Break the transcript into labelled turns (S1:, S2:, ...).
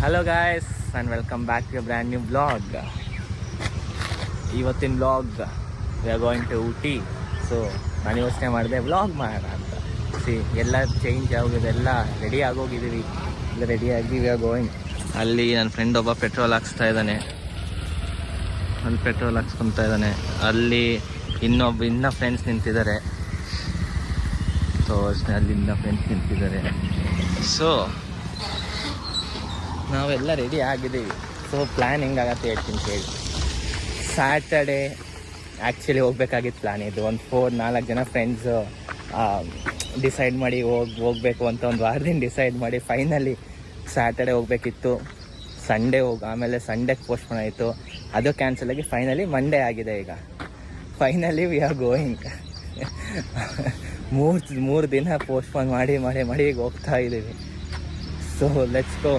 S1: Hello guys and welcome back to brand new blog. ಇವತ್ತಿನ blog we are going to Ooty. So ನಾನು ಯೋಚನೆ ಮಾಡಿದೆ blog ಮಾಡೋಣ ಅಂತ. ಎಲ್ಲ ಚೇಂಜ್ ಆಗೋಗಿದೆ, ಎಲ್ಲ ರೆಡಿ ಆಗೋಗಿದ್ದೀವಿ, ಎಲ್ಲ ರೆಡಿಯಾಗಿ ವಿ ಆರ್ ಗೋಯಿಂಗ್. ಅಲ್ಲಿ ನನ್ನ ಫ್ರೆಂಡ್ ಒಬ್ಬ ಪೆಟ್ರೋಲ್ ಹಾಕ್ಸ್ತಾ ಇದ್ದಾನೆ, ಅಲ್ಲಿ ಪೆಟ್ರೋಲ್ ಹಾಕ್ಸ್ಕೊತಾ ಇದ್ದಾನೆ. ಅಲ್ಲಿ ಇನ್ನೂ ಫ್ರೆಂಡ್ಸ್ ನಿಂತಿದ್ದಾರೆ. ಸೊ ಅಲ್ಲಿಂದ ಫ್ರೆಂಡ್ಸ್ ನಿಂತಿದ್ದಾರೆ. ಸೊ ನಾವೆಲ್ಲ ರೆಡಿ ಆಗಿದ್ದೀವಿ. ಸೊ ಪ್ಲ್ಯಾನ್ ಹೆಂಗಾಗತ್ತೆ ಹೇಳ್ತೀನಿ ಕೇಳಿ. ಸ್ಯಾಟರ್ಡೇ ಆ್ಯಕ್ಚುಲಿ ಹೋಗ್ಬೇಕಾಗಿತ್ತು ಪ್ಲ್ಯಾನ್ ಇದು. ಒಂದು 4-4 ಜನ ಫ್ರೆಂಡ್ಸು ಡಿಸೈಡ್ ಮಾಡಿ ಹೋಗ್ಬೇಕು ಅಂತ ಒಂದು ವಾರದಿಂದ ಡಿಸೈಡ್ ಮಾಡಿ ಫೈನಲಿ ಸ್ಯಾಟರ್ಡೇ ಹೋಗಬೇಕಿತ್ತು. ಸಂಡೇ ಆಮೇಲೆ ಸಂಡೇಗೆ ಪೋಸ್ಟ್ಪೋನ್ ಆಯಿತು, ಅದು ಕ್ಯಾನ್ಸಲ್ ಆಗಿ ಫೈನಲಿ ಮಂಡೇ ಆಗಿದೆ. ಈಗ ಫೈನಲಿ ವಿ ಆರ್ ಗೋಯಿಂಗ್. ಮೂರು ದಿನ ಪೋಸ್ಟ್ಪೋನ್ ಮಾಡಿ ಈಗ ಹೋಗ್ತಾ ಇದ್ದೀವಿ. So let's go.